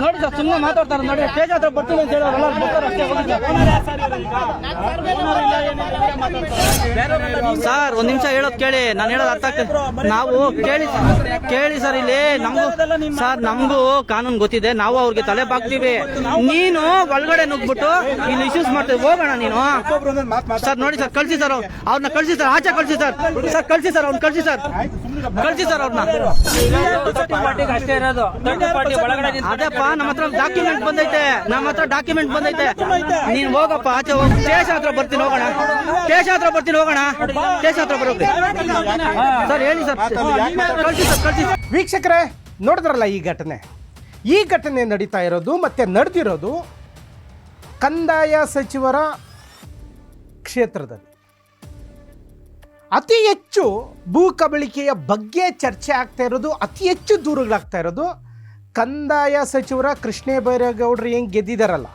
ನೋಡಿ ಸರ್, ಸುಮ್ಮನೆ ಮಾತಾಡ್ತಾರೆ ನೋಡಿ. ಸ್ಟೇಜ್ ಹತ್ರ ಬರ್ತೀನಿ ಅಂತ ಹೇಳೋರಲ್ಲ, ಸರ್ ಒಂದ್ ನಿಮಿಷ ಹೇಳೋದು ಕೇಳಿ, ನಾನು ಹೇಳೋದು ಅರ್ಥ ಆಗ್ತದೆ. ನಾವು ಕೇಳಿ ಸರ್, ಇಲ್ಲಿ ನಮಗೂ ಕಾನೂನು ಗೊತ್ತಿದೆ, ನಾವು ಅವ್ರಿಗೆ ತಲೆ ಬಾಗ್ತೀವಿ. ನೀನು ಒಳಗಡೆ ನುಗ್ಬಿಟ್ಟು ಇಲ್ಲಿ ಇಶ್ಯೂಸ್ ಮಾಡ್ತೀವಿ, ಹೋಗೋಣ ನೀನು. ಸರ್ ನೋಡಿ ಸರ್, ಕಳ್ಸಿ ಸರ್ ಅವ್ರನ್ನ, ಕಳ್ಸಿ ಸರ್, ಆಚೆ ಕಳ್ಸಿ ಸರ್, ಕಳ್ಸಿ ಸರ್ ಅವ್ರನ್ನ, ಕಳ್ಸಿ ಸರ್ ಅವ್ರನ್ನ. ಅದೇಪ್ಪ, ನಮ್ಮ ಹತ್ರ ಡಾಕ್ಯುಮೆಂಟ್ ಬಂದೈತೆ, ನೀನ್ ಹೋಗಪ್ಪ ಆಚೆ ಹೋಗಿ. ಸ್ಟೇಷನ್ ಹತ್ರ ಬರ್ತೀನಿ, ಹೋಗೋಣ. ಸ್ಟೇಷನ್ ಹತ್ರ ಬರೋದು ಸರ್, ಹೇಳಿ ಸರ್, ಕಳ್ಸಿ ಸರ್. ವೀಕ್ಷಕರೇ, ನೋಡಿದ್ರಲ್ಲ ಈ ಘಟನೆ ನಡೀತಾ ಇರೋದು ಮತ್ತೆ ನಡೆದಿರೋದು ಕಂದಾಯ ಸಚಿವರ ಕ್ಷೇತ್ರದಲ್ಲಿ. ಅತಿ ಹೆಚ್ಚು ಭೂ ಕಬಳಿಕೆಯ ಬಗ್ಗೆ ಚರ್ಚೆ ಆಗ್ತಾ ಇರೋದು, ಅತಿ ಹೆಚ್ಚು ದೂರುಗಳಾಗ್ತಾ ಇರೋದು ಕಂದಾಯ ಸಚಿವರ ಕೃಷ್ಣ ಬೈರೇಗೌಡರು ಹೆಂಗೆ ಗೆದ್ದಿದ್ದಾರಲ್ಲ,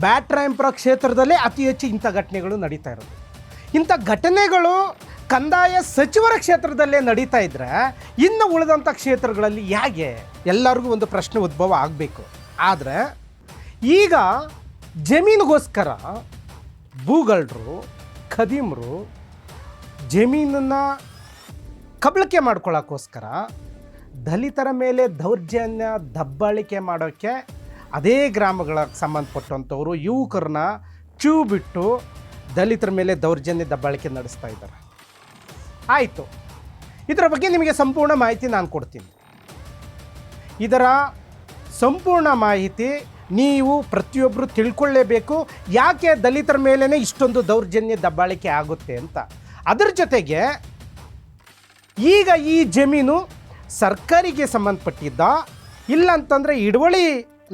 ಬ್ಯಾಟರಾಯನಪುರ ಕ್ಷೇತ್ರದಲ್ಲೇ ಅತಿ ಹೆಚ್ಚು ಇಂಥ ಘಟನೆಗಳು ನಡೀತಾ ಇರೋದು. ಇಂಥ ಘಟನೆಗಳು ಕಂದಾಯ ಸಚಿವರ ಕ್ಷೇತ್ರದಲ್ಲೇ ನಡೀತಾ ಇದ್ರೆ ಇನ್ನು ಉಳಿದಂಥ ಕ್ಷೇತ್ರಗಳಲ್ಲಿ ಹೇಗೆ? ಎಲ್ಲರಿಗೂ ಒಂದು ಪ್ರಶ್ನೆ ಉದ್ಭವ ಆಗಬೇಕು. ಆದರೆ ಈಗ ಜಮೀನಿಗೋಸ್ಕರ ಭೂಗಳ್ಳರು, ಖದೀಮರು ಜಮೀನನ್ನು ಕಬಳಿಕೆ ಮಾಡ್ಕೊಳ್ಳೋಕ್ಕೋಸ್ಕರ ದಲಿತರ ಮೇಲೆ ದೌರ್ಜನ್ಯ ದಬ್ಬಾಳಿಕೆ ಮಾಡೋಕ್ಕೆ ಅದೇ ಗ್ರಾಮಗಳಿಗೆ ಸಂಬಂಧಪಟ್ಟಂಥವರು ಯುವಕರನ್ನ ಬಿಟ್ಟು ದಲಿತರ ಮೇಲೆ ದೌರ್ಜನ್ಯ ದಬ್ಬಾಳಿಕೆ ನಡೆಸ್ತಾ ಇದ್ದಾರೆ. ಆಯಿತು, ಇದರ ಬಗ್ಗೆ ನಿಮಗೆ ಸಂಪೂರ್ಣ ಮಾಹಿತಿ ನಾನು ಕೊಡ್ತೀನಿ. ಇದರ ಸಂಪೂರ್ಣ ಮಾಹಿತಿ ನೀವು ಪ್ರತಿಯೊಬ್ಬರು ತಿಳ್ಕೊಳ್ಳೇಬೇಕು, ಯಾಕೆ ದಲಿತರ ಮೇಲೇ ಇಷ್ಟೊಂದು ದೌರ್ಜನ್ಯ ದಬ್ಬಾಳಿಕೆ ಆಗುತ್ತೆ ಅಂತ. ಅದರ ಜೊತೆಗೆ ಈಗ ಈ ಜಮೀನು ಸರ್ಕಾರಿಗೆ ಸಂಬಂಧಪಟ್ಟಿದ್ದ, ಇಲ್ಲ ಅಂತಂದರೆ ಹಿಡುವಳಿ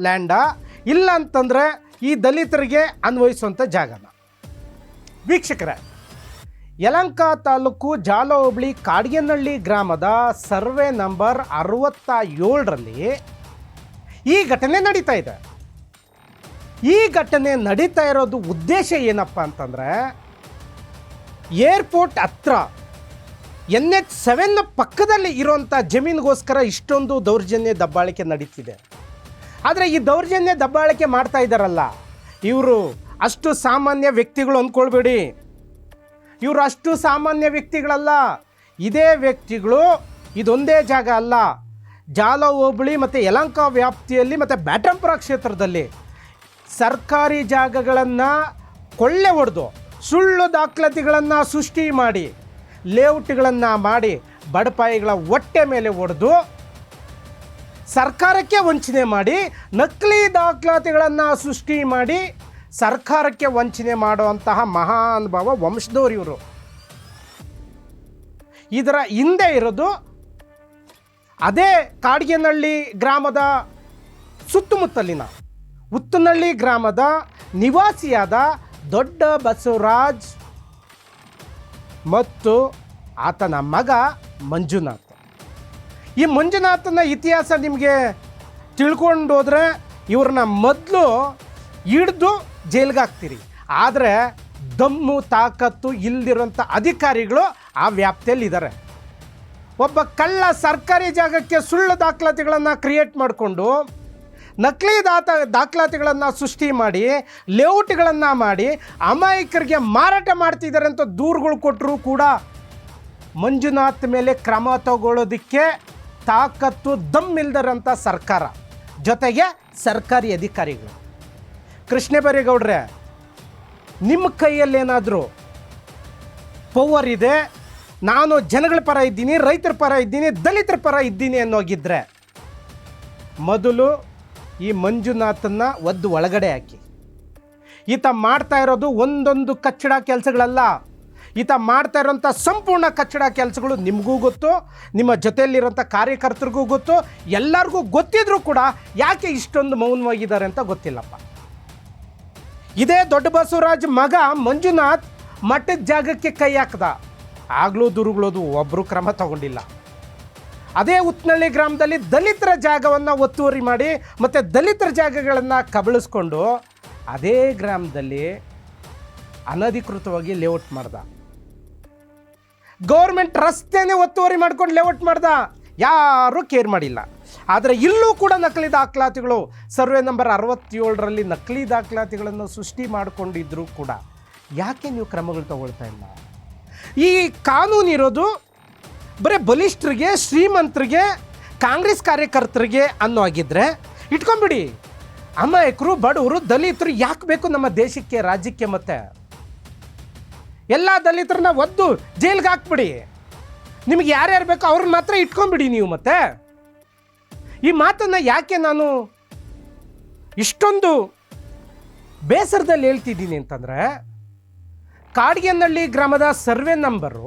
ಲ್ಯಾಂಡ, ಇಲ್ಲ ಅಂತಂದರೆ ಈ ದಲಿತರಿಗೆ ಅನ್ವಯಿಸುವಂಥ ಜಾಗನ. ವೀಕ್ಷಕರೇ, ಯಲಹಂಕ ತಾಲೂಕು ಜಾಲ ಹೋಬಳಿ ಕಾಡ್ಗೆನಹಳ್ಳಿ ಗ್ರಾಮದ ಸರ್ವೆ ನಂಬರ್ 67ರಲ್ಲಿ ಈ ಘಟನೆ ನಡೀತಾ ಇದೆ. ಈ ಘಟನೆ ನಡೀತಾ ಇರೋದು ಉದ್ದೇಶ ಏನಪ್ಪ ಅಂತಂದರೆ, ಏರ್ಪೋರ್ಟ್ ಹತ್ರ NH7 ಪಕ್ಕದಲ್ಲಿ ಇರೋಂಥ ಜಮೀನಿಗೋಸ್ಕರ ಇಷ್ಟೊಂದು ದೌರ್ಜನ್ಯ ದಬ್ಬಾಳಿಕೆ ನಡೀತಿದೆ. ಆದರೆ ಈ ದೌರ್ಜನ್ಯ ದಬ್ಬಾಳಿಕೆ ಮಾಡ್ತಾ ಇದ್ದಾರಲ್ಲ, ಇವರು ಅಷ್ಟು ಸಾಮಾನ್ಯ ವ್ಯಕ್ತಿಗಳು ಅಂದ್ಕೊಳ್ಬೇಡಿ. ಇವರು ಅಷ್ಟು ಸಾಮಾನ್ಯ ವ್ಯಕ್ತಿಗಳಲ್ಲ. ಇದೇ ವ್ಯಕ್ತಿಗಳು ಇದೊಂದೇ ಜಾಗ ಅಲ್ಲ, ಜಾಲ ಹೋಬಳಿ ಮತ್ತು ಯಲಹಂಕ ವ್ಯಾಪ್ತಿಯಲ್ಲಿ ಮತ್ತು ಬ್ಯಾಟರಾಯನಪುರ ಕ್ಷೇತ್ರದಲ್ಲಿ ಸರ್ಕಾರಿ ಜಾಗಗಳನ್ನು ಕೊಳ್ಳೆ ಹೊಡೆದು ಸುಳ್ಳು ದಾಖಲಾತಿಗಳನ್ನು ಸೃಷ್ಟಿ ಮಾಡಿ, ಲೇಔಟ್ಗಳನ್ನು ಮಾಡಿ, ಬಡಪಾಯಿಗಳ ಹೊಟ್ಟೆ ಮೇಲೆ ಹೊಡೆದು ಸರ್ಕಾರಕ್ಕೆ ವಂಚನೆ ಮಾಡಿ, ನಕಲಿ ದಾಖಲಾತಿಗಳನ್ನು ಸೃಷ್ಟಿ ಮಾಡಿ ಸರ್ಕಾರಕ್ಕೆ ವಂಚನೆ ಮಾಡುವಂತಹ ಮಹಾನುಭಾವ ವಂಶದವರು ಇವರು. ಇದರ ಹಿಂದೆ ಇರೋದು ಅದೇ ಕಾಡ್ಗೆನಹಳ್ಳಿ ಗ್ರಾಮದ ಸುತ್ತಮುತ್ತಲಿನ ಉತ್ತನಹಳ್ಳಿ ಗ್ರಾಮದ ನಿವಾಸಿಯಾದ ದೊಡ್ಡ ಬಸವರಾಜ್ ಮತ್ತು ಆತನ ಮಗ ಮಂಜುನಾಥ್. ಈ ಮಂಜುನಾಥನ ಇತಿಹಾಸ ನಿಮಗೆ ತಿಳ್ಕೊಂಡು ಹೋದರೆ ಇವ್ರನ್ನ ಮೊದಲು ಹಿಡಿದು ಜೈಲಿಗೆ ಹಾಕ್ತೀರಿ. ಆದರೆ ದಮ್ಮು ತಾಕತ್ತು ಇಲ್ದಿರೋಂಥ ಅಧಿಕಾರಿಗಳು ಆ ವ್ಯಾಪ್ತಿಯಲ್ಲಿ ಇದ್ದಾರೆ. ಒಬ್ಬ ಕಳ್ಳ ಸರ್ಕಾರಿ ಜಾಗಕ್ಕೆ ಸುಳ್ಳು ದಾಖಲಾತಿಗಳನ್ನು ಕ್ರಿಯೇಟ್ ಮಾಡಿಕೊಂಡು, ನಕಲಿ ದಾಖಲಾತಿಗಳನ್ನು ಸೃಷ್ಟಿ ಮಾಡಿ, ಲೇಔಟ್ಗಳನ್ನು ಮಾಡಿ ಅಮಾಯಕರಿಗೆ ಮಾರಾಟ ಮಾಡ್ತಿದ್ದಾರೆ ಅಂತ ದೂರುಗಳು ಕೊಟ್ಟರೂ ಕೂಡ ಮಂಜುನಾಥ್ ಮೇಲೆ ಕ್ರಮ ತಗೊಳ್ಳೋದಕ್ಕೆ ತಾಕತ್ತು ದಮ್ಮಿಲ್ದರಂಥ ಸರ್ಕಾರ, ಜೊತೆಗೆ ಸರ್ಕಾರಿ ಅಧಿಕಾರಿಗಳು. ಕೃಷ್ಣ ಬೈರೇಗೌಡ್ರೆ, ನಿಮ್ಮ ಕೈಯಲ್ಲೇನಾದರೂ ಪವರ್ ಇದೆ, ನಾನು ಜನಗಳ ಪರ ಇದ್ದೀನಿ, ರೈತರ ಪರ ಇದ್ದೀನಿ, ದಲಿತರ ಪರ ಇದ್ದೀನಿ ಅನ್ನೋಗಿದ್ರೆ ಮೊದಲು ಈ ಮಂಜುನಾಥನ್ನ ಒದ್ದು ಒಳಗಡೆ ಹಾಕಿ. ಈತ ಮಾಡ್ತಾ ಇರೋದು ಒಂದೊಂದು ಕಚ್ಚಡ ಕೆಲಸಗಳಲ್ಲ, ಈತ ಮಾಡ್ತಾ ಇರೋಂಥ ಸಂಪೂರ್ಣ ಕಚ್ಚಡ ಕೆಲಸಗಳು ನಿಮಗೂ ಗೊತ್ತು, ನಿಮ್ಮ ಜೊತೆಯಲ್ಲಿರೋಂಥ ಕಾರ್ಯಕರ್ತರಿಗೂ ಗೊತ್ತು. ಎಲ್ಲರಿಗೂ ಗೊತ್ತಿದ್ರೂ ಕೂಡ ಯಾಕೆ ಇಷ್ಟೊಂದು ಮೌನವಾಗಿದ್ದಾರೆ ಅಂತ ಗೊತ್ತಿಲ್ಲಪ್ಪ. ಇದೇ ದೊಡ್ಡ ಬಸವರಾಜ್ ಮಗ ಮಂಜುನಾಥ್ ಮಠದ ಜಾಗಕ್ಕೆ ಕೈ ಹಾಕ್ದ, ಆಗಲೂ ದುರುಗಳೋದು ಒಬ್ಬರು ಕ್ರಮ ತಗೊಂಡಿಲ್ಲ. ಅದೇ ಉತ್ತನಹಳ್ಳಿ ಗ್ರಾಮದಲ್ಲಿ ದಲಿತರ ಜಾಗವನ್ನು ಒತ್ತುವರಿ ಮಾಡಿ ಮತ್ತು ದಲಿತರ ಜಾಗಗಳನ್ನು ಕಬಳಿಸ್ಕೊಂಡು ಅದೇ ಗ್ರಾಮದಲ್ಲಿ ಅನಧಿಕೃತವಾಗಿ ಲೇಔಟ್ ಮಾಡ್ದ. ಗೌರ್ಮೆಂಟ್ ರಸ್ತೆನೇ ಒತ್ತುವರಿ ಮಾಡ್ಕೊಂಡು ಲೇಔಟ್ ಮಾಡ್ದ, ಯಾರೂ ಕೇರ್ ಮಾಡಿಲ್ಲ. ಆದರೆ ಇಲ್ಲೂ ಕೂಡ ನಕಲಿ ದಾಖಲಾತಿಗಳು ಸರ್ವೆ ನಂಬರ್ 67ರಲ್ಲಿ ನಕಲಿ ದಾಖಲಾತಿಗಳನ್ನು ಸೃಷ್ಟಿ ಮಾಡಿಕೊಂಡಿದ್ರೂ ಕೂಡ ಯಾಕೆ ನೀವು ಕ್ರಮಗಳು ತಗೊಳ್ತಾ ಇಲ್ಲ? ಈ ಕಾನೂನು ಇರೋದು ಬರೀ ಬಲಿಷ್ಠರಿಗೆ, ಶ್ರೀಮಂತರಿಗೆ, ಕಾಂಗ್ರೆಸ್ ಕಾರ್ಯಕರ್ತರಿಗೆ ಅನ್ನೋ ಆಗಿದ್ದರೆ ಇಟ್ಕೊಂಬಿಡಿ. ಅಮಾಯಕರು, ಬಡವರು, ದಲಿತರು ಯಾಕೆ ಬೇಕು ನಮ್ಮ ದೇಶಕ್ಕೆ, ರಾಜ್ಯಕ್ಕೆ? ಮತ್ತೆ ಎಲ್ಲ ದಲಿತರನ್ನ ಒದ್ದು ಜೈಲ್ಗೆ ಹಾಕ್ಬಿಡಿ. ನಿಮಗೆ ಯಾರ್ಯಾರು ಬೇಕೋ ಅವ್ರನ್ನ ಮಾತ್ರ ಇಟ್ಕೊಂಬಿಡಿ ನೀವು. ಮತ್ತೆ ಈ ಮಾತನ್ನು ಯಾಕೆ ನಾನು ಇಷ್ಟೊಂದು ಬೇಸರದಲ್ಲಿ ಹೇಳ್ತಿದ್ದೀನಿ ಅಂತಂದರೆ, ಕಾಡ್ಗೆನಹಳ್ಳಿ ಗ್ರಾಮದ ಸರ್ವೆ ನಂಬರು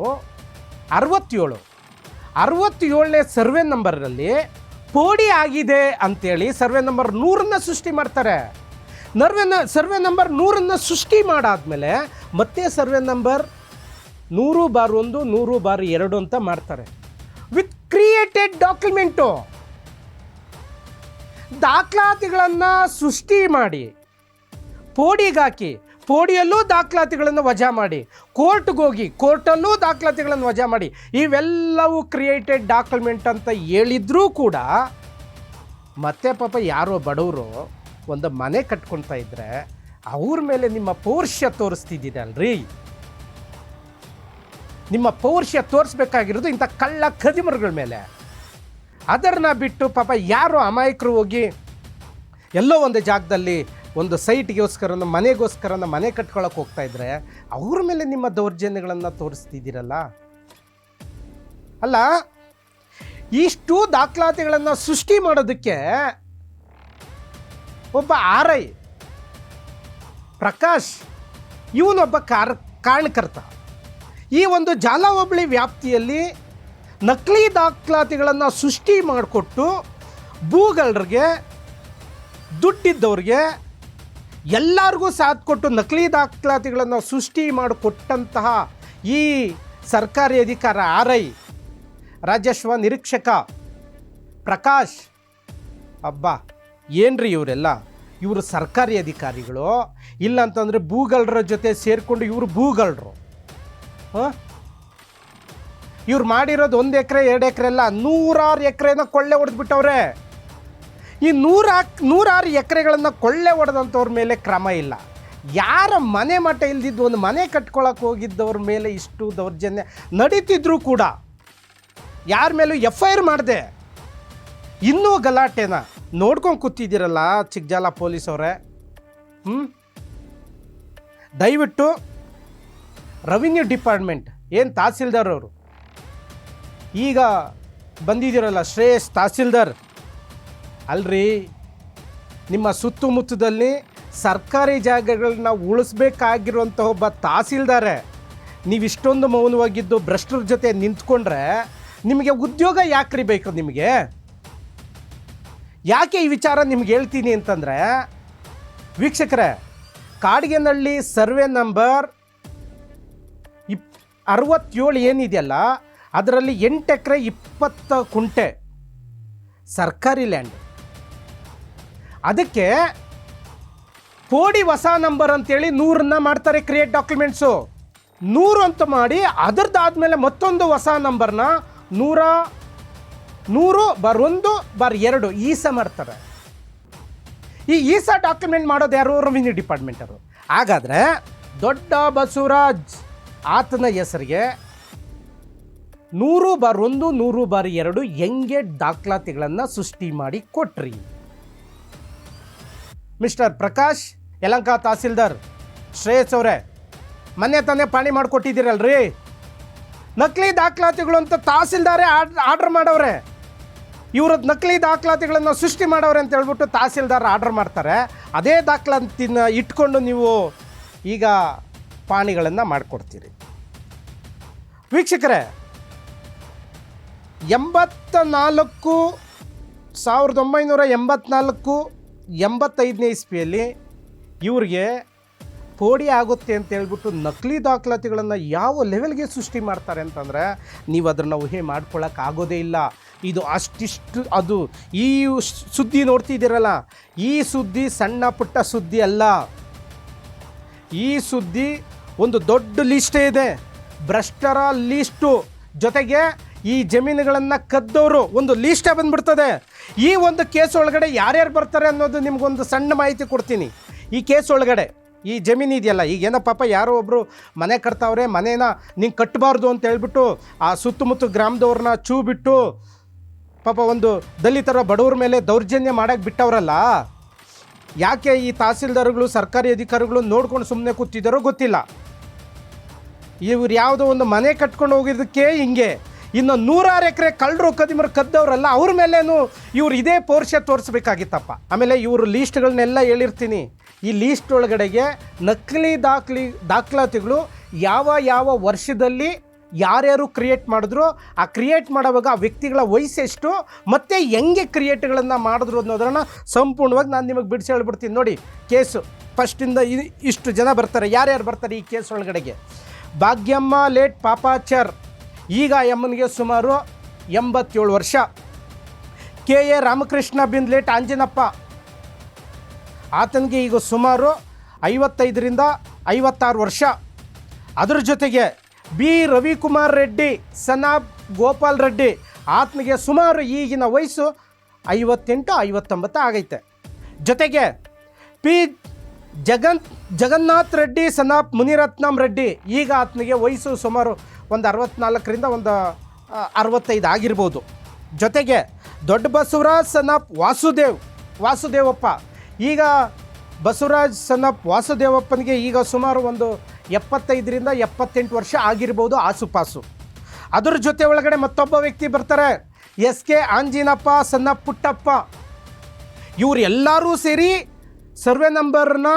67ನೇ ಸರ್ವೆ ನಂಬರಲ್ಲಿ ಪೋಡಿ ಆಗಿದೆ ಅಂತೇಳಿ ಸರ್ವೆ ನಂಬರ್ 100ನ್ನು ಸೃಷ್ಟಿ ಮಾಡ್ತಾರೆ. ಸರ್ವೆ ನಂಬರ್ 100ನ್ನು ಸೃಷ್ಟಿ ಮಾಡಾದ್ಮೇಲೆ ಮತ್ತೆ ಸರ್ವೆ ನಂಬರ್ 100/1, 100/2 ಅಂತ ಮಾಡ್ತಾರೆ. ವಿತ್ ಕ್ರಿಯೇಟೆಡ್ ಡಾಕ್ಯುಮೆಂಟು, ದಾಖಲಾತಿಗಳನ್ನು ಸೃಷ್ಟಿ ಮಾಡಿ ಪೋಡಿಗಾಕಿ, ಪೋಡಿಯಲ್ಲೂ ದಾಖಲಾತಿಗಳನ್ನು ವಜಾ ಮಾಡಿ, ಕೋರ್ಟ್ಗೆ ಹೋಗಿ ಕೋರ್ಟಲ್ಲೂ ದಾಖಲಾತಿಗಳನ್ನು ವಜಾ ಮಾಡಿ, ಇವೆಲ್ಲವೂ ಕ್ರಿಯೇಟೆಡ್ ಡಾಕ್ಯುಮೆಂಟ್ ಅಂತ ಹೇಳಿದ್ರೂ ಕೂಡ ಮತ್ತೆ ಪಾಪ ಯಾರೋ ಬಡವರು ಒಂದು ಮನೆ ಕಟ್ಕೊಳ್ತಾ ಇದ್ದರೆ ಅವ್ರ ಮೇಲೆ ನಿಮ್ಮ ಪೌರುಷ ತೋರಿಸ್ತಿದ್ದೀರಲ್ರಿ. ನಿಮ್ಮ ಪೌರುಷ ತೋರಿಸ್ಬೇಕಾಗಿರೋದು ಇಂಥ ಕಳ್ಳ ಖದಿಮರುಗಳ ಮೇಲೆ. ಅದನ್ನು ಬಿಟ್ಟು ಪಾಪ ಯಾರೋ ಅಮಾಯಕರು ಹೋಗಿ ಎಲ್ಲೋ ಒಂದು ಜಾಗದಲ್ಲಿ ಒಂದು ಸೈಟ್ಗೋಸ್ಕರ, ಮನೆಗೋಸ್ಕರ ಮನೆ ಕಟ್ಕೊಳ್ಳೋಕೆ ಹೋಗ್ತಾ ಇದ್ರೆ ಅವ್ರ ಮೇಲೆ ನಿಮ್ಮ ದೌರ್ಜನ್ಯಗಳನ್ನು ತೋರಿಸ್ತಿದ್ದೀರಲ್ಲ. ಅಲ್ಲ, ಇಷ್ಟು ದಾಖಲಾತಿಗಳನ್ನು ಸೃಷ್ಟಿ ಮಾಡೋದಕ್ಕೆ ಒಬ್ಬ RI ಪ್ರಕಾಶ್ ಇವನೊಬ್ಬ ಕಾರಣಕರ್ತ. ಈ ಒಂದು ಜಾಲ ಹೋಬಳಿ ವ್ಯಾಪ್ತಿಯಲ್ಲಿ ನಕಲಿ ದಾಖಲಾತಿಗಳನ್ನು ಸೃಷ್ಟಿ ಮಾಡಿಕೊಟ್ಟು ಭೂಗಳರಿಗೆ, ದುಡ್ಡಿದ್ದವ್ರಿಗೆ ಎಲ್ಲರಿಗೂ ಸಾಥ್ ಕೊಟ್ಟು ನಕಲಿ ದಾಖಲಾತಿಗಳನ್ನು ಸೃಷ್ಟಿ ಮಾಡಿಕೊಟ್ಟಂತಹ ಈ ಸರ್ಕಾರಿ ಅಧಿಕಾರ RI ರಾಜಸ್ವ ನಿರೀಕ್ಷಕ ಪ್ರಕಾಶ್, ಅಬ್ಬಾ ಏನ್ರಿ ಇವರೆಲ್ಲ? ಇವರು ಸರ್ಕಾರಿ ಅಧಿಕಾರಿಗಳು, ಇಲ್ಲಂತಂದರೆ ಭೂಗಳರ ಜೊತೆ ಸೇರಿಕೊಂಡು ಇವರು ಭೂಗಳರು. ಇವ್ರು ಮಾಡಿರೋದು 1 ಎಕರೆ 2 ಎಕರೆ ಎಲ್ಲ 100 ಎಕರೆನ ಕೊಳ್ಳೆ ಹೊಡೆದ್ಬಿಟ್ಟವ್ರೆ. ಈ 100 ಎಕರೆಗಳನ್ನು ಕೊಳ್ಳೆ ಹೊಡೆದಂಥವ್ರ ಮೇಲೆ ಕ್ರಮ ಇಲ್ಲ. ಯಾರ ಮನೆ ಮಠ ಇಲ್ದಿದ್ದು ಒಂದು ಮನೆ ಕಟ್ಕೊಳಕ್ಕೆ ಹೋಗಿದ್ದವ್ರ ಮೇಲೆ ಇಷ್ಟು ದೌರ್ಜನ್ಯ ನಡೀತಿದ್ರು ಕೂಡ ಯಾರ ಮೇಲೂ FIR ಮಾಡಿದೆ ಇನ್ನೂ ಗಲಾಟೆನ ನೋಡ್ಕೊಂಡು ಕೂತಿದ್ದೀರಲ್ಲ ಚಿಕ್ಕಜಾಲ ಪೊಲೀಸವ್ರೆ. ದಯವಿಟ್ಟು ರೆವಿನ್ಯೂ ಡಿಪಾರ್ಟ್ಮೆಂಟ್ ಏನು ತಹಸೀಲ್ದಾರ್ ಅವರು ಈಗ ಬಂದಿದ್ದೀರಲ್ಲ, ಶ್ರೇಯಸ್ ತಹಸೀಲ್ದಾರ್ ಅಲ್ರಿ, ನಿಮ್ಮ ಸುತ್ತಮುತ್ತದಲ್ಲಿ ಸರ್ಕಾರಿ ಜಾಗಗಳನ್ನ ಉಳಿಸ್ಬೇಕಾಗಿರುವಂಥ ಒಬ್ಬ ತಹಸೀಲ್ದಾರೆ ನೀವು ಇಷ್ಟೊಂದು ಮೌನವಾಗಿದ್ದು ಭ್ರಷ್ಟರ ಜೊತೆ ನಿಂತ್ಕೊಂಡ್ರೆ ನಿಮಗೆ ಉದ್ಯೋಗ ಯಾಕ್ರಿ ಬೇಕು? ನಿಮಗೆ ಯಾಕೆ ಈ ವಿಚಾರ ನಿಮ್ಗೆ ಹೇಳ್ತೀನಿ ಅಂತಂದರೆ, ವೀಕ್ಷಕರೇ, ಕಾಡ್ಗೆನಹಳ್ಳಿ ಸರ್ವೆ ನಂಬರ್ 67 ಏನಿದೆಯಲ್ಲ ಅದರಲ್ಲಿ 8 ಎಕರೆ 20 ಕುಂಟೆ ಸರ್ಕಾರಿ ಲ್ಯಾಂಡ್. ಅದಕ್ಕೆ ಪೋಡಿ ಹೊಸ ನಂಬರ್ ಅಂತೇಳಿ 100ನ್ನ ಮಾಡ್ತಾರೆ ಕ್ರಿಯೇಟ್ ಡಾಕ್ಯುಮೆಂಟ್ಸು. 100 ಅಂತ ಮಾಡಿ ಅದರದ್ದಾದ್ಮೇಲೆ ಮತ್ತೊಂದು ಹೊಸ ನಂಬರ್ನ 100/1/2 ಈಸ ಮಾಡ್ತಾರೆ. ಈ ಈಸ ಡಾಕ್ಯುಮೆಂಟ್ ಮಾಡೋದು ಯಾರು? ರೆವಿನ್ಯೂ ಡಿಪಾರ್ಟ್ಮೆಂಟ್ ಅವರು. ಹಾಗಾದರೆ ದೊಡ್ಡ ಬಸವರಾಜ್ ಆತನ ಹೆಸರಿಗೆ 100/1 100/2 ಹೆಂಗೆ ದಾಖಲಾತಿಗಳನ್ನು ಸೃಷ್ಟಿ ಮಾಡಿ ಕೊಟ್ರಿ? ಮಿಸ್ಟರ್ ಪ್ರಕಾಶ್ ಯಲಹಂಕ ತಹಸೀಲ್ದಾರ್ ಶ್ರೇಯಸ್ ಅವರೇ, ಮೊನ್ನೆ ತಾನೇ ಪಾಣಿ ಮಾಡಿಕೊಟ್ಟಿದ್ದೀರಲ್ರಿ. ನಕಲಿ ದಾಖಲಾತಿಗಳು ಅಂತ ತಹಸೀಲ್ದಾರೇ ಆರ್ಡರ್ ಮಾಡವ್ರೆ. ಇವ್ರದ್ದು ನಕಲಿ ದಾಖಲಾತಿಗಳನ್ನು ಸೃಷ್ಟಿ ಮಾಡವ್ರೆ ಅಂತ ಹೇಳ್ಬಿಟ್ಟು ತಹಸೀಲ್ದಾರ್ ಆರ್ಡರ್ ಮಾಡ್ತಾರೆ. ಅದೇ ದಾಖಲಾತಿನ ಇಟ್ಕೊಂಡು ನೀವು ಈಗ ಪಾಣಿಗಳನ್ನು ಮಾಡಿಕೊಡ್ತೀರಿ. ವೀಕ್ಷಕರೇ, 1984 ಇಸ್ವಿಯಲ್ಲಿ ಇವ್ರಿಗೆ ಪೋಡಿ ಆಗುತ್ತೆ ಅಂತ ಹೇಳ್ಬಿಟ್ಟು ನಕಲಿ ದಾಖಲಾತಿಗಳನ್ನು ಯಾವ ಲೆವೆಲ್ಗೆ ಸೃಷ್ಟಿ ಮಾಡ್ತಾರೆ ಅಂತಂದರೆ ನೀವು ಅದನ್ನು ಊಹೆ ಮಾಡ್ಕೊಳ್ಳೋಕೆ ಆಗೋದೇ ಇಲ್ಲ. ಇದು ಅಷ್ಟಿಷ್ಟು ಅದು ಈ ಸುದ್ದಿ ನೋಡ್ತಿದ್ದೀರಲ್ಲ, ಈ ಸುದ್ದಿ ಸಣ್ಣ ಪುಟ್ಟ ಸುದ್ದಿ ಅಲ್ಲ. ಈ ಸುದ್ದಿ ಒಂದು ದೊಡ್ಡ ಲಿಸ್ಟೇ ಇದೆ, ಭ್ರಷ್ಟರ ಲಿಸ್ಟು. ಜೊತೆಗೆ ಈ ಜಮೀನುಗಳನ್ನು ಕದ್ದವರು ಒಂದು ಲೀಸ್ಟೇ ಬಂದ್ಬಿಡ್ತದೆ. ಈ ಒಂದು ಕೇಸ್ ಒಳಗಡೆ ಯಾರ್ಯಾರು ಬರ್ತಾರೆ ಅನ್ನೋದು ನಿಮಗೊಂದು ಸಣ್ಣ ಮಾಹಿತಿ ಕೊಡ್ತೀನಿ. ಈ ಕೇಸ್ ಒಳಗಡೆ ಈ ಜಮೀನು ಇದೆಯಲ್ಲ, ಈಗೇನೋ ಪಾಪ ಯಾರೋ ಒಬ್ಬರು ಮನೆ ಕಟ್ತಾವ್ರೆ, ಮನೇನ ನಿಂಗೆ ಕಟ್ಟಬಾರ್ದು ಅಂತ ಹೇಳ್ಬಿಟ್ಟು ಆ ಸುತ್ತಮುತ್ತ ಗ್ರಾಮದವ್ರನ್ನ ಚೂ ಬಿಟ್ಟು ಪಾಪ ಒಂದು ದಲಿತರ ಬಡವ್ರ ಮೇಲೆ ದೌರ್ಜನ್ಯ ಮಾಡೋಕ್ಕೆ ಬಿಟ್ಟವ್ರಲ್ಲ. ಯಾಕೆ ಈ ತಹಸೀಲ್ದಾರ್ಗಳು ಸರ್ಕಾರಿ ಅಧಿಕಾರಿಗಳು ನೋಡ್ಕೊಂಡು ಸುಮ್ಮನೆ ಕೂತಿದ್ದಾರೋ ಗೊತ್ತಿಲ್ಲ. ಇವ್ರು ಯಾವುದೋ ಒಂದು ಮನೆ ಕಟ್ಕೊಂಡು ಹೋಗಿದ್ದಕ್ಕೆ ಹಿಂಗೆ ಇನ್ನು 100 ಎಕರೆ ಕಳ್ಳರು ಕದಿಮರು ಕದ್ದವ್ರಲ್ಲ, ಅವ್ರ ಮೇಲೇನು ಇವ್ರು ಇದೇ ಪೌರುಷ ತೋರಿಸ್ಬೇಕಾಗಿತ್ತಪ್ಪ. ಆಮೇಲೆ ಇವರು ಲೀಸ್ಟ್ಗಳನ್ನೆಲ್ಲ ಹೇಳಿರ್ತೀನಿ. ಈ ಲೀಸ್ಟ್ ಒಳಗಡೆಗೆ ನಕಲಿ ದಾಖಲಾತಿಗಳು ಯಾವ ವರ್ಷದಲ್ಲಿ ಯಾರ್ಯಾರು ಕ್ರಿಯೇಟ್ ಮಾಡಿದ್ರು, ಆ ಕ್ರಿಯೇಟ್ ಮಾಡೋವಾಗ ಆ ವ್ಯಕ್ತಿಗಳ ವಯಸ್ಸೆಷ್ಟು ಮತ್ತು ಹೆಂಗೆ ಕ್ರಿಯೇಟ್ಗಳನ್ನು ಮಾಡಿದ್ರು ಅನ್ನೋದನ್ನು ಸಂಪೂರ್ಣವಾಗಿ ನಾನು ನಿಮಗೆ ಬಿಡಿಸಿ ಹೇಳ್ಬಿಡ್ತೀನಿ. ನೋಡಿ, ಕೇಸು ಫಸ್ಟಿಂದ ಇಷ್ಟು ಜನ ಬರ್ತಾರೆ. ಯಾರ್ಯಾರು ಬರ್ತಾರೆ ಈ ಕೇಸ್ ಒಳಗಡೆಗೆ? ಭಾಗ್ಯಮ್ಮ ಲೇಟ್ ಪಾಪಾಚಾರ್, ಈಗ ಎಮ್ಮನಿಗೆ ಸುಮಾರು 87 ವರ್ಷ. ಕೆ ಎ ರಾಮಕೃಷ್ಣ ಬಿನ್ ಲೇಟ್ ಆಂಜನಪ್ಪ, ಆತನಿಗೆ ಈಗ ಸುಮಾರು 55ರಿಂದ 56 ವರ್ಷ. ಅದರ ಜೊತೆಗೆ ಬಿ ರವಿಕುಮಾರ್ ರೆಡ್ಡಿ ಸನಾಬ್ ಗೋಪಾಲ್ ರೆಡ್ಡಿ, ಆತನಿಗೆ ಸುಮಾರು ಈಗಿನ ವಯಸ್ಸು 58-59 ಆಗೈತೆ. ಜೊತೆಗೆ ಪಿ ಜಗನ್ನಾಥ್ ರೆಡ್ಡಿ ಸನಾಪ್ ಮುನಿರತ್ನಂ ರೆಡ್ಡಿ, ಈಗ ಆತನಿಗೆ ವಯಸ್ಸು ಸುಮಾರು ಒಂದು 64ರಿಂದ ಒಂದು 65 ಆಗಿರ್ಬೋದು. ಜೊತೆಗೆ ದೊಡ್ಡ ಬಸವರಾಜ್ ಸನಾಪ್ ವಾಸುದೇವಪ್ಪ, ಈಗ ಬಸವರಾಜ್ ಸನಾಪ್ ವಾಸುದೇವಪ್ಪನಿಗೆ ಈಗ ಸುಮಾರು ಒಂದು 75ರಿಂದ 78 ವರ್ಷ ಆಗಿರ್ಬೋದು ಆಸುಪಾಸು. ಅದರ ಜೊತೆ ಒಳಗಡೆ ಮತ್ತೊಬ್ಬ ವ್ಯಕ್ತಿ ಬರ್ತಾರೆ, SK ಆಂಜಿನಪ್ಪ ಸಣ್ಣ ಪುಟ್ಟಪ್ಪ. ಇವರು ಎಲ್ಲರೂ ಸೇರಿ ಸರ್ವೆ ನಂಬರ್ನ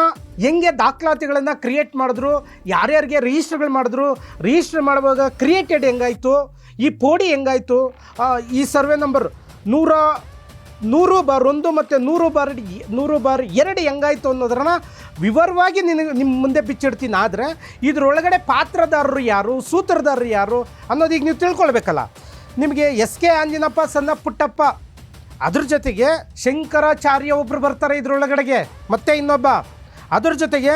ಹೆಂಗೆ ದಾಖಲಾತಿಗಳನ್ನು ಕ್ರಿಯೇಟ್ ಮಾಡಿದ್ರು, ಯಾರ್ಯಾರಿಗೆ ರಿಜಿಸ್ಟರ್ಗಳು ಮಾಡಿದ್ರು, ರಿಜಿಸ್ಟರ್ ಮಾಡುವಾಗ ಕ್ರಿಯೇಟೆಡ್ ಹೆಂಗಾಯಿತು, ಈ ಪೋಡಿ ಹೆಂಗಾಯಿತು, ಈ ಸರ್ವೆ ನಂಬರ್ 100/1 ಮತ್ತು 100/2 ಹೆಂಗಾಯಿತು ಅನ್ನೋದನ್ನು ವಿವರವಾಗಿ ನಿಮ್ಮ ಮುಂದೆ ಬಿಚ್ಚಿಡ್ತೀನಿ. ಆದರೆ ಇದರೊಳಗಡೆ ಪಾತ್ರದಾರರು ಯಾರು, ಸೂತ್ರಧಾರರು ಯಾರು ಅನ್ನೋದು ಈಗ ನೀವು ತಿಳ್ಕೊಳ್ಬೇಕಲ್ಲ. ನಿಮಗೆ SK ಆಂಜಿನಪ್ಪ ಸಣ್ಣ ಪುಟ್ಟಪ್ಪ, ಅದ್ರ ಜೊತೆಗೆ ಶಂಕರಾಚಾರ್ಯ ಒಬ್ಬರು ಬರ್ತಾರೆ ಇದರೊಳಗಡೆಗೆ, ಮತ್ತೆ ಇನ್ನೊಬ್ಬ. ಅದ್ರ ಜೊತೆಗೆ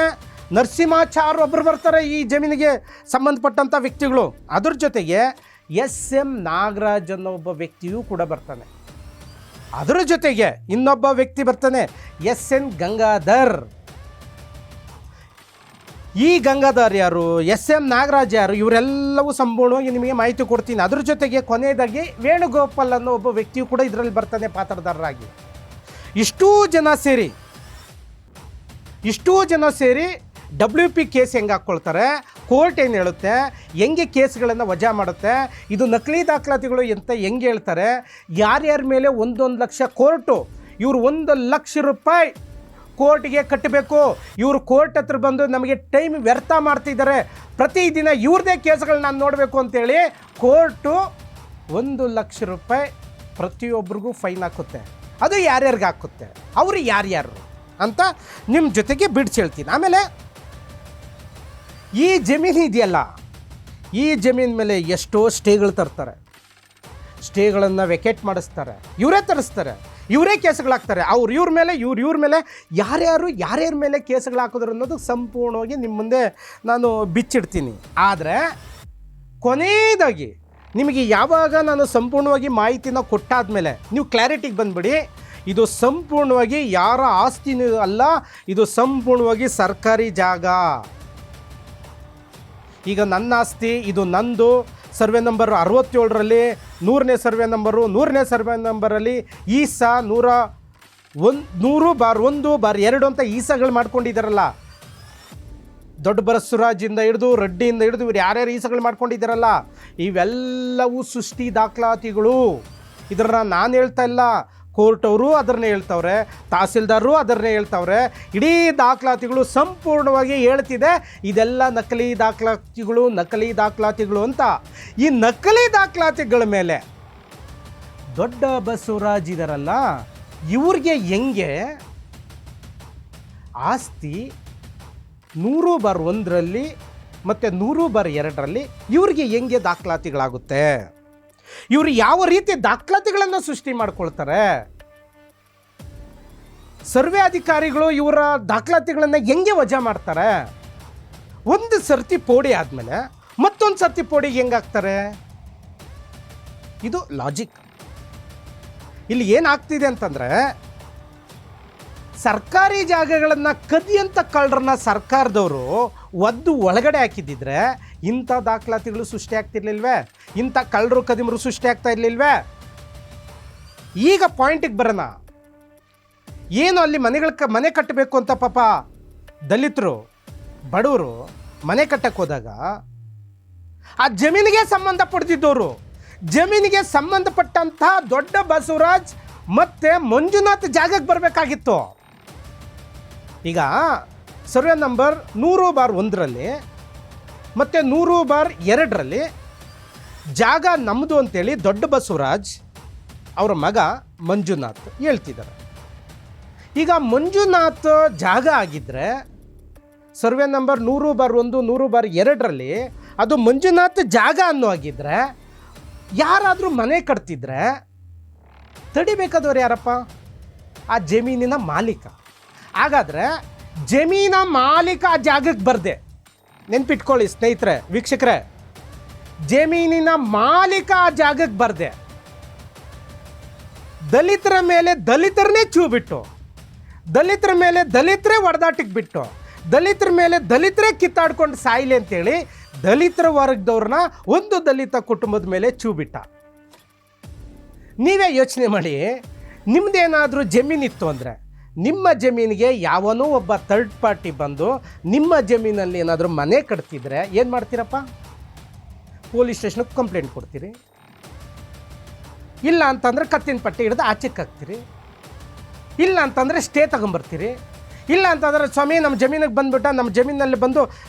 ನರಸಿಂಹಾಚಾರ್ ಒಬ್ಬರು ಬರ್ತಾರೆ, ಈ ಜಮೀನಿಗೆ ಸಂಬಂಧಪಟ್ಟಂಥ ವ್ಯಕ್ತಿಗಳು. ಅದ್ರ ಜೊತೆಗೆ SM ನಾಗರಾಜ್ ಅನ್ನೋ ಒಬ್ಬ ವ್ಯಕ್ತಿಯೂ ಕೂಡ ಬರ್ತಾನೆ. ಅದರ ಜೊತೆಗೆ ಇನ್ನೊಬ್ಬ ವ್ಯಕ್ತಿ ಬರ್ತಾನೆ, SN ಗಂಗಾಧರ್. ಈ ಗಂಗಾಧರ್ ಯಾರು, SM ನಾಗರಾಜ್ ಯಾರು, ಇವರೆಲ್ಲವೂ ಸಂಪೂರ್ಣವಾಗಿ ನಿಮಗೆ ಮಾಹಿತಿ ಕೊಡ್ತೀನಿ. ಅದ್ರ ಜೊತೆಗೆ ಕೊನೆಯದಾಗಿ ವೇಣುಗೋಪಾಲ್ ಅನ್ನೋ ಒಬ್ಬ ವ್ಯಕ್ತಿಯು ಕೂಡ ಇದರಲ್ಲಿ ಬರ್ತಾನೆ ಪಾತ್ರಧಾರರಾಗಿ. ಇಷ್ಟೂ ಜನ ಸೇರಿ WP ಕೇಸ್ ಹೆಂಗೆ ಹಾಕ್ಕೊಳ್ತಾರೆ, ಕೋರ್ಟ್ ಏನು ಹೇಳುತ್ತೆ, ಹೆಂಗೆ ಕೇಸ್ಗಳನ್ನು ವಜಾ ಮಾಡುತ್ತೆ, ಇದು ನಕಲಿ ದಾಖಲಾತಿಗಳು ಅಂತ ಹೆಂಗೆ ಹೇಳ್ತಾರೆ, ಯಾರ್ಯಾರ ಮೇಲೆ 1 ಲಕ್ಷ ಕೋರ್ಟು, ಇವರು 1 ಲಕ್ಷ ರೂಪಾಯಿ ಕೋರ್ಟ್ಗೆ ಕಟ್ಟಬೇಕು, ಇವರು ಕೋರ್ಟ್ ಹತ್ರ ಬಂದು ನಮಗೆ ಟೈಮ್ ವ್ಯರ್ಥ ಮಾಡ್ತಿದ್ದಾರೆ, ಪ್ರತಿದಿನ ಇವ್ರದೇ ಕೇಸ್ಗಳನ್ನ ನಾನು ನೋಡಬೇಕು ಅಂತೇಳಿ ಕೋರ್ಟು 1 ಲಕ್ಷ ರೂಪಾಯಿ ಪ್ರತಿಯೊಬ್ಬರಿಗೂ ಫೈನ್ ಹಾಕುತ್ತೆ. ಅದು ಯಾರ್ಯಾರಿಗೆ ಹಾಕುತ್ತೆ, ಅವರು ಯಾರ್ಯಾರು ಅಂತ ನಿಮ್ಮ ಜೊತೆಗೆ ಬಿಡಿಸಿ ಹೇಳ್ತೀನಿ. ಆಮೇಲೆ ಈ ಜಮೀನು ಇದೆಯಲ್ಲ, ಈ ಜಮೀನು ಮೇಲೆ ಎಷ್ಟೋ ಸ್ಟೇಗಳು ತರ್ತಾರೆ, ಸ್ಟೇಗಳನ್ನು ವೆಕೇಟ್ ಮಾಡಿಸ್ತಾರೆ, ಇವರೇ ತರಿಸ್ತಾರೆ, ಇವರೇ ಕೇಸ್ಗಳಾಗ್ತಾರೆ. ಇವ್ರ ಮೇಲೆ ಯಾರ್ಯಾರ ಮೇಲೆ ಕೇಸ್ಗಳು ಹಾಕಿದ್ರು ಅನ್ನೋದು ಸಂಪೂರ್ಣವಾಗಿ ನಿಮ್ಮ ಮುಂದೆ ನಾನು ಬಿಚ್ಚಿಡ್ತೀನಿ. ಆದರೆ ಕೊನೆಯದಾಗಿ ನಿಮಗೆ ಯಾವಾಗ ನಾನು ಸಂಪೂರ್ಣವಾಗಿ ಮಾಹಿತಿನ ಕೊಟ್ಟಾದಮೇಲೆ ನೀವು ಕ್ಲಾರಿಟಿಗೆ ಬಂದುಬಿಡಿ, ಇದು ಸಂಪೂರ್ಣವಾಗಿ ಯಾರ ಆಸ್ತಿನೂ ಅಲ್ಲ, ಇದು ಸಂಪೂರ್ಣವಾಗಿ ಸರ್ಕಾರಿ ಜಾಗ. ಈಗ ನನ್ನ ಆಸ್ತಿ, ಇದು ನಂದು. ಸರ್ವೆ ನಂಬರ್ 67ರಲ್ಲಿ 100ನೇ ಸರ್ವೆ ನಂಬರಲ್ಲಿ ಈಸಾ 100/1/2 ಅಂತ ಈಸಾಗಳು ಮಾಡ್ಕೊಂಡಿದ್ದಾರಲ್ಲ, ದೊಡ್ಡ ಬಸವರಾಜಿಂದ ಹಿಡಿದು ರೆಡ್ಡಿಯಿಂದ ಹಿಡಿದು ಇವ್ರು ಯಾರ್ಯಾರು ಈಸಗಳು ಮಾಡ್ಕೊಂಡಿದ್ದಾರಲ್ಲ, ಇವೆಲ್ಲವೂ ಸೃಷ್ಟಿ ದಾಖಲಾತಿಗಳು. ಇದನ್ನು ನಾನು ಹೇಳ್ತಾ ಇಲ್ಲ, ಕೋರ್ಟ್ ಅವರು ಅದನ್ನೇ ಹೇಳ್ತವ್ರೆ, ತಹಸೀಲ್ದಾರರು ಅದನ್ನೇ ಹೇಳ್ತವ್ರೆ. ಇಡೀ ದಾಖಲಾತಿಗಳು ಸಂಪೂರ್ಣವಾಗಿ ಹೇಳ್ತಿದೆ ಇದೆಲ್ಲ ನಕಲಿ ದಾಖಲಾತಿಗಳು ಅಂತ. ಈ ನಕಲಿ ದಾಖಲಾತಿಗಳ ಮೇಲೆ ದೊಡ್ಡ ಬಸವರಾಜ್ ಇದಾರಲ್ಲ, ಇವ್ರಿಗೆ ಹೆಂಗೆ ಆಸ್ತಿ 100/1 ಮತ್ತು 100/2 ಇವ್ರಿಗೆ ಹೆಂಗೆ ದಾಖಲಾತಿಗಳಾಗುತ್ತೆ, ಇವರು ಯಾವ ರೀತಿ ದಾಖಲಾತಿಗಳನ್ನು ಸೃಷ್ಟಿ ಮಾಡ್ಕೊಳ್ತಾರೆ, ಸರ್ವೆ ಅಧಿಕಾರಿಗಳು ಇವರ ದಾಖಲಾತಿಗಳನ್ನು ಹೆಂಗೆ ವಜಾ ಮಾಡ್ತಾರೆ, ಒಂದು ಸರ್ತಿ ಪೋಡಿ ಆದಮೇಲೆ ಮತ್ತೊಂದು ಸರ್ತಿ ಪೋಡಿಗೆ ಹೆಂಗಾಗ್ತಾರೆ, ಇದು ಲಾಜಿಕ್. ಇಲ್ಲಿ ಏನಾಗ್ತಿದೆ ಅಂತಂದರೆ, ಸರ್ಕಾರಿ ಜಾಗಗಳನ್ನು ಕದಿಯಂಥ ಕಳ್ಳರನ್ನ ಸರ್ಕಾರದವರು ಒದ್ದು ಒಳಗಡೆ ಹಾಕಿದ್ದಿದ್ರೆ ಇಂಥ ದಾಖಲಾತಿಗಳು ಸೃಷ್ಟಿ ಆಗ್ತಿರ್ಲಿಲ್ವೇ? ಇಂಥ ಕಳ್ಳರು ಕದಿಮರು ಸೃಷ್ಟಿ ಆಗ್ತಾ ಇರಲಿಲ್ವೇ? ಈಗ ಪಾಯಿಂಟಿಗೆ ಬರೋಣ. ಏನು ಅಲ್ಲಿ ಮನೆ ಕಟ್ಟಬೇಕು ಅಂತ ಪಾಪ ದಲಿತರು ಬಡವರು ಮನೆ ಕಟ್ಟಕ್ಕೆ ಹೋದಾಗ ಆ ಜಮೀನಿಗೆ ಸಂಬಂಧಪಡ್ತಿದ್ದವರು, ಜಮೀನಿಗೆ ಸಂಬಂಧಪಟ್ಟಂಥ ದೊಡ್ಡ ಬಸವರಾಜ್ ಮತ್ತು ಮಂಜುನಾಥ್ ಜಾಗಕ್ಕೆ ಬರಬೇಕಾಗಿತ್ತು. ಈಗ ಸರ್ವೆ ನಂಬರ್ 100/1 ಮತ್ತು 100/2 ಜಾಗ ನಮ್ಮದು ಅಂತೇಳಿ ದೊಡ್ಡ ಬಸವರಾಜ್ ಅವರ ಮಗ ಮಂಜುನಾಥ್ ಹೇಳ್ತಿದ್ದಾರೆ. ಈಗ ಮಂಜುನಾಥ್ ಜಾಗ ಆಗಿದ್ದರೆ ಸರ್ವೆ ನಂಬರ್ 100/1 100/2 ಅದು ಮಂಜುನಾಥ್ ಜಾಗ ಅನ್ನೋ ಆಗಿದ್ದರೆ ಯಾರಾದರೂ ಮನೆ ಕಟ್ತಿದ್ರೆ ತಡಿಬೇಕಾದವ್ರು ಯಾರಪ್ಪ? ಆ ಜಮೀನಿನ ಮಾಲೀಕ. ಹಾಗಾದರೆ ಜಮೀನ ಮಾಲೀಕ ಆ ಜಾಗಕ್ಕೆ ಬರ್ದೆ, ನೆನ್ಪಿಟ್ಕೊಳ್ಳಿ ಸ್ನೇಹಿತರೆ, ವೀಕ್ಷಕರೇ, ಜಮೀನಿನ ಮಾಲೀಕ ಆ ಜಾಗಕ್ಕೆ ಬರ್ದೆ ದಲಿತರ ಮೇಲೆ ದಲಿತರನ್ನೇ ಚೂ ಬಿಟ್ಟು, ದಲಿತರ ಮೇಲೆ ದಲಿತರೇ ಹೊಡೆದಾಟಕ್ಕೆ ಬಿಟ್ಟು, ದಲಿತರ ಮೇಲೆ ದಲಿತರೇ ಕಿತ್ತಾಡ್ಕೊಂಡು ಸಾಯಿಲಿ ಅಂತೇಳಿ ದಲಿತರ ವರ್ಗದವ್ರನ್ನ ಒಂದು ದಲಿತ ಕುಟುಂಬದ ಮೇಲೆ ಚೂ ಬಿಟ್ಟ. ನೀವೇ ಯೋಚನೆ ಮಾಡಿ, ನಿಮ್ಮದೇನಾದರೂ ಜಮೀನಿತ್ತು ಅಂದರೆ ನಿಮ್ಮ ಜಮೀನಿಗೆ ಯಾವನೋ ಒಬ್ಬ ಥರ್ಡ್ ಪಾರ್ಟಿ ಬಂದು ನಿಮ್ಮ ಜಮೀನಲ್ಲಿ ಏನಾದರೂ ಮನೆ ಕಟ್ತಿದ್ರೆ ಏನು ಮಾಡ್ತೀರಪ್ಪ? ಪೊಲೀಸ್ ಸ್ಟೇಷನ್ಗೆ ಕಂಪ್ಲೇಂಟ್ ಕೊಡ್ತೀರಿ. ಇಲ್ಲ ಅಂತಂದರೆ ಕತ್ತಿನ ಪಟ್ಟಿ ಹಿಡಿದು ಆಚೆಗೆ ಹಾಕ್ತೀರಿ. ಇಲ್ಲ ಅಂತಂದರೆ ಸ್ಟೇ ತಗೊಂಬರ್ತೀರಿ. ಇಲ್ಲ ಅಂತಂದರೆ ಸ್ವಾಮಿ ನಮ್ಮ ಜಮೀನಿಗೆ ಬಂದುಬಿಟ್ಟ, ನಮ್ಮ ಜಮೀನಲ್ಲಿ ಬಂದು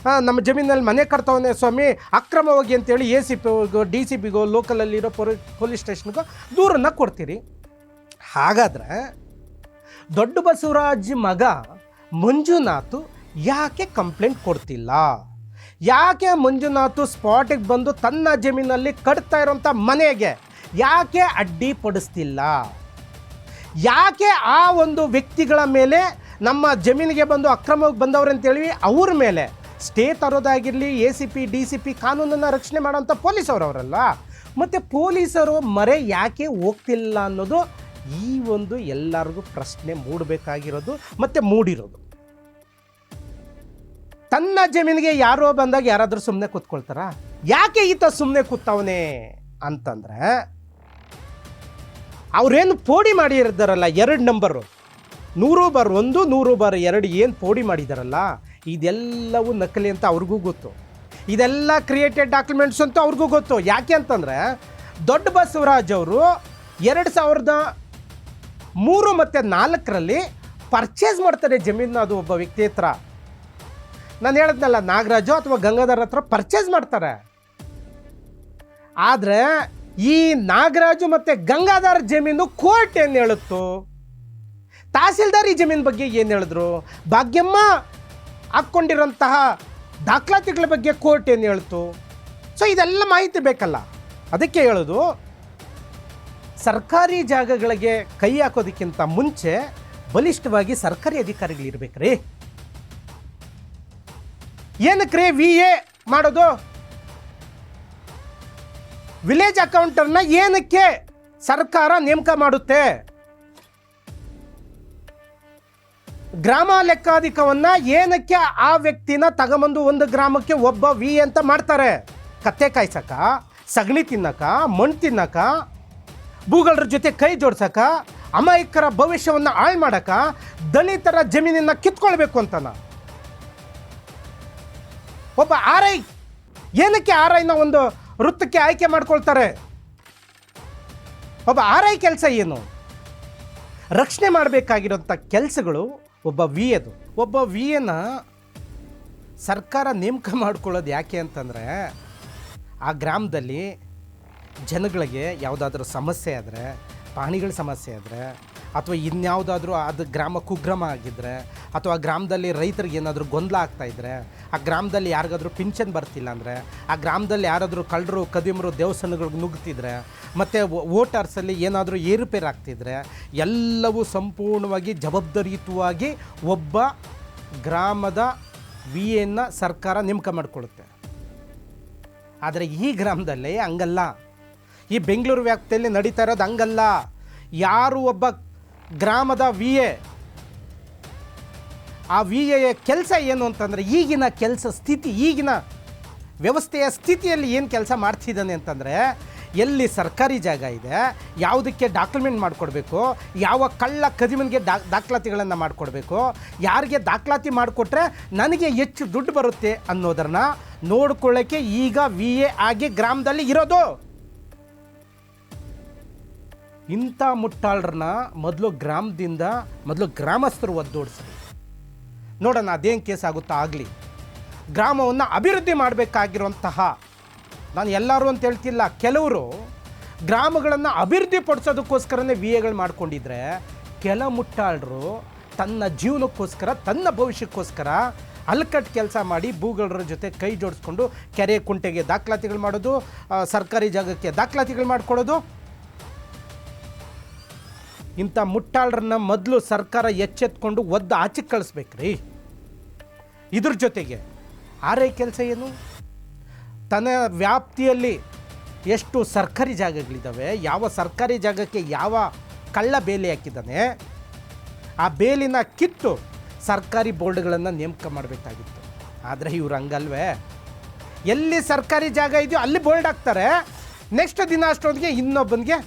ನಮ್ಮ ಜಮೀನಲ್ಲಿ ಮನೆ ಕಟ್ತವನೇ ಸ್ವಾಮಿ ಅಕ್ರಮವಾಗಿ ಅಂತೇಳಿ ACPಗೋ DCPಗೋ ಲೋಕಲಲ್ಲಿರೋ ಪೊಲೀಸ್ ಸ್ಟೇಷನ್ಗೋ ದೂರನ್ನು ಕೊಡ್ತೀರಿ. ಹಾಗಾದರೆ ದೊಡ್ಡ ಬಸವರಾಜ್ ಮಗ ಮಂಜುನಾಥ್ ಯಾಕೆ ಕಂಪ್ಲೇಂಟ್ ಕೊಡ್ತಿಲ್ಲ? ಯಾಕೆ ಮಂಜುನಾಥ್ ಸ್ಪಾಟಿಗೆ ಬಂದು ತನ್ನ ಜಮೀನಲ್ಲಿ ಕಟ್ತಾ ಇರೋಂಥ ಮನೆಗೆ ಯಾಕೆ ಅಡ್ಡಿ ಪಡಿಸ್ತಿಲ್ಲ? ಯಾಕೆ ಆ ಒಂದು ವ್ಯಕ್ತಿಗಳ ಮೇಲೆ ನಮ್ಮ ಜಮೀನಿಗೆ ಬಂದು ಅಕ್ರಮವಾಗಿ ಬಂದವ್ರು ಅಂತೇಳಿ ಅವ್ರ ಮೇಲೆ ಸ್ಟೇ ತರೋದಾಗಿರಲಿ, ACP DCP ಕಾನೂನನ್ನು ರಕ್ಷಣೆ ಮಾಡೋಂಥ ಪೊಲೀಸವರವರಲ್ಲ, ಮತ್ತು ಪೊಲೀಸರು ಮರೆ ಯಾಕೆ ಹೋಗ್ತಿಲ್ಲ ಅನ್ನೋದು ಈ ಒಂದು ಎಲ್ಲರಿಗೂ ಪ್ರಶ್ನೆ ಮೂಡಬೇಕಾಗಿರೋದು ಮತ್ತು ಮೂಡಿರೋದು. ತನ್ನ ಜಮೀನಿಗೆ ಯಾರೋ ಬಂದಾಗ ಯಾರಾದರೂ ಸುಮ್ಮನೆ ಕೂತ್ಕೊಳ್ತಾರ? ಯಾಕೆ ಈತ ಸುಮ್ಮನೆ ಕೂತವನೇ ಅಂತಂದರೆ, ಅವರೇನು ಪೋಡಿ ಮಾಡಿರ್ತಾರಲ್ಲ 2 ನಂಬರು 100/1 100/2 ಏನು ಪೋಡಿ ಮಾಡಿದಾರಲ್ಲ, ಇದೆಲ್ಲವೂ ನಕಲಿ ಅಂತ ಅವ್ರಿಗೂ ಗೊತ್ತು. ಇದೆಲ್ಲ ಕ್ರಿಯೇಟೆಡ್ ಡಾಕ್ಯುಮೆಂಟ್ಸ್ ಅಂತ ಅವ್ರಿಗೂ ಗೊತ್ತು. ಯಾಕೆ ಅಂತಂದರೆ ದೊಡ್ಡ ಬಸವರಾಜ್ ಅವರು 2003 ಮತ್ತು 4 ಪರ್ಚೇಸ್ ಮಾಡ್ತಾರೆ ಜಮೀನು. ಅದು ಒಬ್ಬ ವ್ಯಕ್ತಿ ಹತ್ರ, ನಾನು ಹೇಳಿದ್ನಲ್ಲ ನಾಗರಾಜು ಅಥವಾ ಗಂಗಾಧರ್ ಹತ್ರ ಪರ್ಚೇಸ್ ಮಾಡ್ತಾರೆ. ಆದರೆ ಈ ನಾಗರಾಜು ಮತ್ತು ಗಂಗಾಧರ್ ಜಮೀನು ಕೋರ್ಟ್ ಏನು ಹೇಳುತ್ತೋ, ತಹಸೀಲ್ದಾರ್ ಈ ಜಮೀನು ಬಗ್ಗೆ ಏನು ಹೇಳಿದ್ರು, ಭಾಗ್ಯಮ್ಮ ಹಾಕ್ಕೊಂಡಿರೋಂತಹ ದಾಖಲಾತಿಗಳ ಬಗ್ಗೆ ಕೋರ್ಟ್ ಏನು ಹೇಳ್ತು. ಸೊ ಇದೆಲ್ಲ ಮಾಹಿತಿ ಬೇಕಲ್ಲ. ಅದಕ್ಕೆ ಹೇಳೋದು, ಸರ್ಕಾರಿ ಜಾಗಗಳಿಗೆ ಕೈ ಹಾಕೋದಕ್ಕಿಂತ ಮುಂಚೆ ಬಲಿಷ್ಠವಾಗಿ ಸರ್ಕಾರಿ ಅಧಿಕಾರಿಗಳಿರ್ಬೇಕ್ರಿ. ಏನಕ್ರಿ VA ಮಾಡೋದು? ವಿಲೇಜ್ ಅಕೌಂಟರ್ನ ಏನಕ್ಕೆ ಸರ್ಕಾರ ನೇಮಕ ಮಾಡುತ್ತೆ? ಗ್ರಾಮ ಲೆಕ್ಕಾಧಿಕವನ್ನ ಏನಕ್ಕೆ ಆ ವ್ಯಕ್ತಿನ ತಗೊಂಬಂದು ಒಂದು ಗ್ರಾಮಕ್ಕೆ ಒಬ್ಬ VA ಅಂತ ಮಾಡ್ತಾರೆ? ಕತ್ತೆ ಕಾಯ್ಸಕ, ಸಗಣಿ ತಿನ್ನಕ, ಮಣ್ಣು ತಿನ್ನಕ, ಭೂಗಳರ ಜೊತೆ ಕೈ ಜೋಡ್ಸಕ, ಅಮಾಯಕರ ಭವಿಷ್ಯವನ್ನು ಹಾಳು ಮಾಡಕ, ದಲಿತರ ಜಮೀನನ್ನ ಕಿತ್ಕೊಳ್ಬೇಕು ಅಂತನ. ಒಬ್ಬ RI ಏನಕ್ಕೆ RIನ ಒಂದು ವೃತ್ತಕ್ಕೆ ಆಯ್ಕೆ ಮಾಡ್ಕೊಳ್ತಾರೆ? ಒಬ್ಬ RI ಕೆಲಸ ಏನು? ರಕ್ಷಣೆ ಮಾಡಬೇಕಾಗಿರೋಂಥ ಕೆಲಸಗಳು ಒಬ್ಬ VAದು. ಒಬ್ಬ VAನ ಸರ್ಕಾರ ನೇಮಕ ಮಾಡ್ಕೊಳ್ಳೋದು ಯಾಕೆ ಅಂತಂದರೆ, ಆ ಗ್ರಾಮದಲ್ಲಿ ಜನಗಳಿಗೆ ಯಾವುದಾದ್ರೂ ಸಮಸ್ಯೆ ಆದರೆ, ಪ್ರಾಣಿಗಳ ಸಮಸ್ಯೆ ಆದರೆ, ಅಥವಾ ಇನ್ಯಾವುದಾದ್ರೂ ಅದು ಗ್ರಾಮ ಕುಗ್ರಾಮ ಆಗಿದ್ದರೆ, ಅಥವಾ ಗ್ರಾಮದಲ್ಲಿ ರೈತರಿಗೆ ಏನಾದರೂ ಗೊಂದಲ ಆಗ್ತಾಯಿದ್ರೆ, ಆ ಗ್ರಾಮದಲ್ಲಿ ಯಾರಿಗಾದ್ರೂ ಪಿಂಚನ್ ಬರ್ತಿಲ್ಲ ಅಂದರೆ, ಆ ಗ್ರಾಮದಲ್ಲಿ ಯಾರಾದರೂ ಕಳ್ಳರು ಕದಿಮರು ದೇವಸ್ಥಾನಗಳಿಗೆ ನುಗ್ತಿದ್ರೆ, ಮತ್ತು ವೋಟರ್ಸಲ್ಲಿ ಏನಾದರೂ ಏರುಪೇರು ಆಗ್ತಿದ್ರೆ, ಎಲ್ಲವೂ ಸಂಪೂರ್ಣವಾಗಿ ಜವಾಬ್ದಾರಿಯುತವಾಗಿ ಒಬ್ಬ ಗ್ರಾಮದ VAನ ಸರ್ಕಾರ ನೇಮಕ ಮಾಡಿಕೊಳ್ಳುತ್ತೆ. ಆದರೆ ಈ ಗ್ರಾಮದಲ್ಲಿ ಹಂಗಲ್ಲ. ಈ ಬೆಂಗಳೂರು ವ್ಯಾಪ್ತಿಯಲ್ಲಿ ನಡೀತಾ ಇರೋದು ಹಂಗಲ್ಲ. ಯಾರು ಒಬ್ಬ ಗ್ರಾಮದ ವಿ ಎ, ಆ ವಿ ಎ ಕೆಲಸ ಏನು ಅಂತಂದರೆ ಈಗಿನ ಕೆಲಸ ಸ್ಥಿತಿ, ಈಗಿನ ವ್ಯವಸ್ಥೆಯ ಸ್ಥಿತಿಯಲ್ಲಿ ಏನು ಕೆಲಸ ಮಾಡ್ತಿದ್ದಾನೆ ಅಂತಂದರೆ, ಎಲ್ಲಿ ಸರ್ಕಾರಿ ಜಾಗ ಇದೆ, ಯಾವುದಕ್ಕೆ ಡಾಕ್ಯುಮೆಂಟ್ ಮಾಡಿಕೊಡ್ಬೇಕು, ಯಾವ ಕಳ್ಳ ಕದಿಮನಿಗೆ ದಾಖಲಾತಿಗಳನ್ನು ಮಾಡಿಕೊಡ್ಬೇಕು, ಯಾರಿಗೆ ದಾಖಲಾತಿ ಮಾಡಿಕೊಟ್ರೆ ನನಗೆ ಹೆಚ್ಚು ದುಡ್ಡು ಬರುತ್ತೆ ಅನ್ನೋದನ್ನು ನೋಡ್ಕೊಳ್ಳೋಕ್ಕೆ ಈಗ ವಿ ಎ ಆಗಿ ಗ್ರಾಮದಲ್ಲಿ ಇರೋದು. ಇಂಥ ಮುಟ್ಟಾಳರನ್ನ ಮೊದಲು ಗ್ರಾಮಸ್ಥರು ಒದ್ದೋಡಿಸ್ರಿ, ನೋಡೋಣ ಅದೇನು ಕೇಸ್ ಆಗುತ್ತಾ ಆಗಲಿ. ಗ್ರಾಮವನ್ನು ಅಭಿವೃದ್ಧಿ ಮಾಡಬೇಕಾಗಿರುವಂತಹ, ನಾನು ಎಲ್ಲರೂ ಅಂತ ಹೇಳ್ತಿಲ್ಲ, ಕೆಲವರು ಗ್ರಾಮಗಳನ್ನು ಅಭಿವೃದ್ಧಿ ಪಡಿಸೋದಕ್ಕೋಸ್ಕರನೇ ವಿ ಎಗಳು ಮಾಡ್ಕೊಂಡಿದ್ರೆ, ಕೆಲ ಮುಟ್ಟಾಳರು ತನ್ನ ಜೀವನಕ್ಕೋಸ್ಕರ, ತನ್ನ ಭವಿಷ್ಯಕ್ಕೋಸ್ಕರ ಅಲ್ಕಟ್ಟು ಕೆಲಸ ಮಾಡಿ ಭೂಗಳರ ಜೊತೆ ಕೈ ಜೋಡಿಸ್ಕೊಂಡು ಕೆರೆ ಕುಂಟೆಗೆ ದಾಖಲಾತಿಗಳು ಮಾಡೋದು, ಸರ್ಕಾರಿ ಜಾಗಕ್ಕೆ ದಾಖಲಾತಿಗಳು ಮಾಡಿಕೊಡೋದು. ಇಂಥ ಮುಟ್ಟಾಳರನ್ನ ಮೊದಲು ಸರ್ಕಾರ ಎಚ್ಚೆತ್ಕೊಂಡು ಒದ್ದು ಆಚೆಗೆ ಕಳಿಸ್ಬೇಕ್ರಿ. ಇದ್ರ ಜೊತೆಗೆ ಆರೈ ಕೆಲಸ ಏನು, ತನ್ನ ವ್ಯಾಪ್ತಿಯಲ್ಲಿ ಎಷ್ಟು ಸರ್ಕಾರಿ ಜಾಗಗಳಿದ್ದಾವೆ, ಯಾವ ಸರ್ಕಾರಿ ಜಾಗಕ್ಕೆ ಯಾವ ಕಳ್ಳ ಬೇಲಿ ಹಾಕಿದ್ದಾನೆ, ಆ ಬೇಲಿನ ಕಿತ್ತು ಸರ್ಕಾರಿ ಬೋರ್ಡ್ಗಳನ್ನು ನೇಮಕ ಮಾಡಬೇಕಾಗಿತ್ತು. ಆದರೆ ಇವ್ರು ಹಂಗಲ್ವೇ, ಎಲ್ಲಿ ಸರ್ಕಾರಿ ಜಾಗ ಇದೆಯೋ ಅಲ್ಲಿ ಬೋರ್ಡ್ ಹಾಕ್ತಾರೆ, ನೆಕ್ಸ್ಟ್ ದಿನ ಅಷ್ಟೊತ್ತಿಗೆ ಇನ್ನೊಬ್ಬನಿಗೆ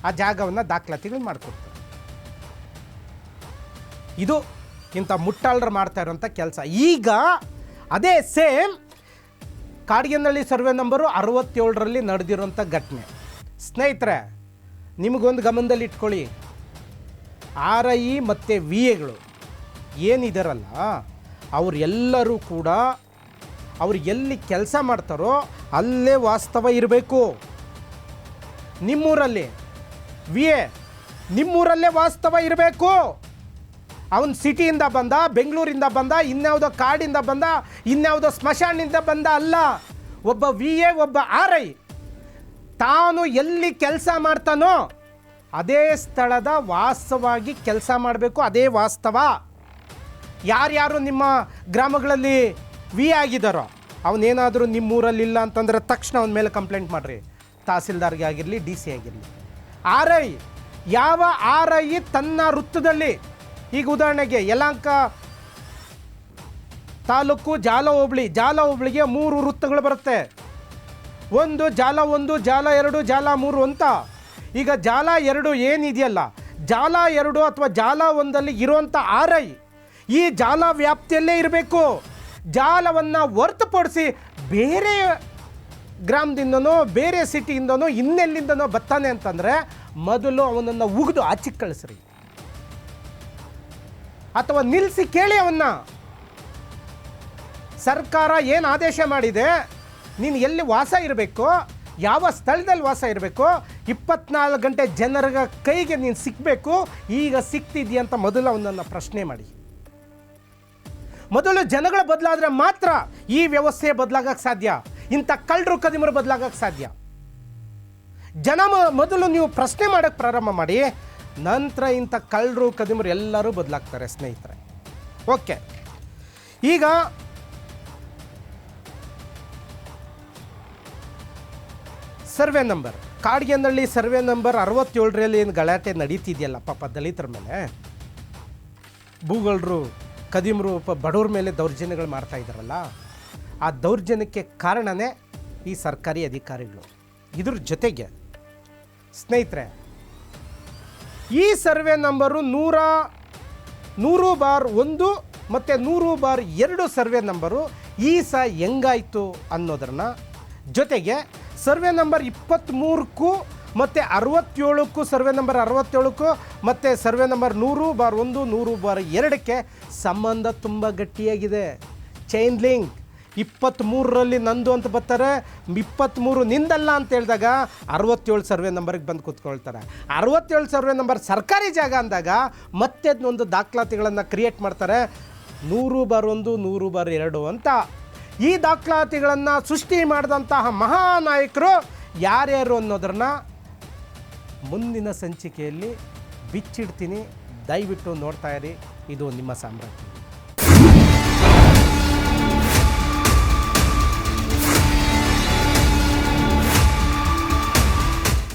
ಆ ಜಾಗವನ್ನು ದಾಖಲಾತಿಗಳು ಮಾಡಿಕೊಡ್ತಾರೆ. ಇದು ಇಂಥ ಮುಟ್ಟಾಳರು ಮಾಡ್ತಾ ಇರೋಂಥ ಕೆಲಸ. ಈಗ ಅದೇ ಸೇಮ್ ಕಾಡ್ಗೆನಹಳ್ಳಿ ಸರ್ವೆ ನಂಬರು 67ರಲ್ಲಿ ನಡೆದಿರೋಂಥ ಘಟನೆ. ಸ್ನೇಹಿತರೆ, ನಿಮಗೊಂದು ಗಮನದಲ್ಲಿ ಇಟ್ಕೊಳ್ಳಿ, ಆರ್ ಐ ಮತ್ತು ವಿ ಎಗಳು ಏನಿದಾರಲ್ಲ, ಅವರೆಲ್ಲರೂ ಕೂಡ ಅವ್ರು ಎಲ್ಲಿ ಕೆಲಸ ಮಾಡ್ತಾರೋ ಅಲ್ಲೇ ವಾಸ್ತವ ಇರಬೇಕು. ನಿಮ್ಮೂರಲ್ಲಿ ವಿ ಎ ನಿಮ್ಮೂರಲ್ಲೇ ವಾಸ್ತವ ಇರಬೇಕು. ಅವನು ಸಿಟಿಯಿಂದ ಬಂದ, ಬೆಂಗಳೂರಿಂದ ಬಂದ, ಇನ್ಯಾವುದೋ ಕಾಡಿಂದ ಬಂದ, ಇನ್ಯಾವುದೋ ಸ್ಮಶಾನದಿಂದ ಬಂದ ಅಲ್ಲ. ಒಬ್ಬ ವಿ ಎ, ಒಬ್ಬ ಆರ್ ಐ ತಾನು ಎಲ್ಲಿ ಕೆಲಸ ಮಾಡ್ತಾನೋ ಅದೇ ಸ್ಥಳದ ವಾಸ್ತವಾಗಿ ಕೆಲಸ ಮಾಡಬೇಕು. ಅದೇ ವಾಸ್ತವ. ಯಾರ್ಯಾರು ನಿಮ್ಮ ಗ್ರಾಮಗಳಲ್ಲಿ ವಿ ಆಗಿದ್ದಾರೋ ಅವನೇನಾದರೂ ನಿಮ್ಮೂರಲ್ಲಿಲ್ಲ ಅಂತಂದರೆ ತಕ್ಷಣ ಅವನ ಮೇಲೆ ಕಂಪ್ಲೇಂಟ್ ಮಾಡಿರಿ, ತಹಸೀಲ್ದಾರ್ಗೆ ಆಗಿರಲಿ, ಡಿ ಸಿ ಆಗಿರಲಿ. ಆರ್ ಐ, ಯಾವ ಆರ್ ಐ ತನ್ನ ವೃತ್ತದಲ್ಲಿ, ಈಗ ಉದಾಹರಣೆಗೆ ಯಲಹಂಕ ತಾಲೂಕು ಜಾಲ ಹೋಬಳಿಗೆ 3 ವೃತ್ತಗಳು ಬರುತ್ತೆ. ಒಂದು ಜಾಲ 1, ಜಾಲ 2, ಜಾಲ 3 ಅಂತ. ಈಗ ಜಾಲ 2 ಏನಿದೆಯಲ್ಲ, ಜಾಲ 2 ಅಥವಾ ಜಾಲ 1ಲ್ಲಿ ಇರುವಂಥ ಆರ್ ಐ ಈ ಜಾಲ ವ್ಯಾಪ್ತಿಯಲ್ಲೇ ಇರಬೇಕು. ಜಾಲವನ್ನು ಹೊರತುಪಡಿಸಿ ಬೇರೆ ಗ್ರಾಮದಿಂದನೋ ಬೇರೆ ಸಿಟಿಯಿಂದನೋ ಇನ್ನೆಲ್ಲಿಂದನೋ ಬರ್ತಾನೆ ಅಂತಂದರೆ ಮೊದಲು ಅವನನ್ನು ಉಗಿದು ಆಚೆಗೆ ಕಳಿಸ್ರಿ, ಅಥವಾ ನಿಲ್ಲಿಸಿ ಕೇಳಿ ಅವನ್ನ. ಸರ್ಕಾರ ಏನು ಆದೇಶ ಮಾಡಿದೆ, ನೀನು ಎಲ್ಲಿ ವಾಸ ಇರಬೇಕು, ಯಾವ ಸ್ಥಳದಲ್ಲಿ ವಾಸ ಇರಬೇಕು, 24 ಗಂಟೆ ಜನರ ಕೈಗೆ ನೀನು ಸಿಕ್ಕಬೇಕು, ಈಗ ಸಿಕ್ತಿದೆಯಾ ಅಂತ ಮೊದಲು ಅವನನ್ನು ಪ್ರಶ್ನೆ ಮಾಡಿ. ಮೊದಲು ಜನಗಳು ಬದಲಾದರೆ ಮಾತ್ರ ಈ ವ್ಯವಸ್ಥೆ ಬದಲಾಗಕ್ಕೆ ಸಾಧ್ಯ, ಇಂಥ ಕಳ್ಳರು ಕದಿಮರು ಬದಲಾಗಕ್ಕೆ ಸಾಧ್ಯ. ಮೊದಲು ನೀವು ಪ್ರಶ್ನೆ ಮಾಡೋಕ್ಕೆ ಪ್ರಾರಂಭ ಮಾಡಿ, ನಂತರ ಇಂಥ ಕಳ್ಳರು ಕದಿಮರು ಎಲ್ಲರೂ ಬದಲಾಗ್ತಾರೆ ಸ್ನೇಹಿತರೆ. ಓಕೆ, ಈಗ ಸರ್ವೆ ನಂಬರ್, ಕಾಡ್ಗೆನಹಳ್ಳಿ ಸರ್ವೆ ನಂಬರ್ 67ರಲ್ಲಿ ಏನು ಗಲಾಟೆ ನಡೀತಿದೆಯಲ್ಲ ಪಾಪ ದಲಿತರ ಮೇಲೆ, ಭೂಗಳರು ಕದಿಮರು ಬಡವ್ರ ಮೇಲೆ ದೌರ್ಜನ್ಯಗಳು ಮಾಡ್ತಾ ಇದ್ದಾರಲ್ಲ, ಆ ದೌರ್ಜನ್ಯಕ್ಕೆ ಕಾರಣನೇ ಈ ಸರ್ಕಾರಿ ಅಧಿಕಾರಿಗಳು. ಇದ್ರ ಜೊತೆಗೆ ಸ್ನೇಹಿತರೆ, ಈ ಸರ್ವೆ ನಂಬರು 100/1 ಮತ್ತು 100/2 ಸರ್ವೆ ನಂಬರು ಈ ಹೆಂಗಾಯಿತು ಅನ್ನೋದನ್ನ ಜೊತೆಗೆ ಸರ್ವೆ ನಂಬರ್ 23ಕ್ಕೂ ಮತ್ತು 67ಕ್ಕೂ, ಸರ್ವೆ ನಂಬರ್ 67ಕ್ಕೂ ಮತ್ತು ಸರ್ವೆ ನಂಬರ್ 100/1, 100/2ಕ್ಕೆ ಸಂಬಂಧ ತುಂಬ ಗಟ್ಟಿಯಾಗಿದೆ. Chain link. 23ರಲ್ಲಿ ನಂದು ಅಂತ ಬರ್ತಾರೆ, 23 ನಿಂದಲ್ಲ ಅಂತ ಹೇಳಿದಾಗ 67 ಸರ್ವೆ ನಂಬರ್ಗೆ ಬಂದು ಕೂತ್ಕೊಳ್ತಾರೆ. 67 ಸರ್ವೆ ನಂಬರ್ ಸರ್ಕಾರಿ ಜಾಗ ಅಂದಾಗ ಮತ್ತೆ ಒಂದು ದಾಖಲಾತಿಗಳನ್ನು ಕ್ರಿಯೇಟ್ ಮಾಡ್ತಾರೆ, 100/1, 100/2 ಅಂತ. ಈ ದಾಖಲಾತಿಗಳನ್ನು ಸೃಷ್ಟಿ ಮಾಡಿದಂತಹ ಮಹಾನಾಯಕರು ಯಾರ್ಯಾರು ಅನ್ನೋದನ್ನ ಮುಂದಿನ ಸಂಚಿಕೆಯಲ್ಲಿ ಬಿಚ್ಚಿಡ್ತೀನಿ. ದಯವಿಟ್ಟು ನೋಡ್ತಾ ಇರಿ. ಇದು ನಿಮ್ಮ ಸಾಮ್ರಾಜ್ಯ.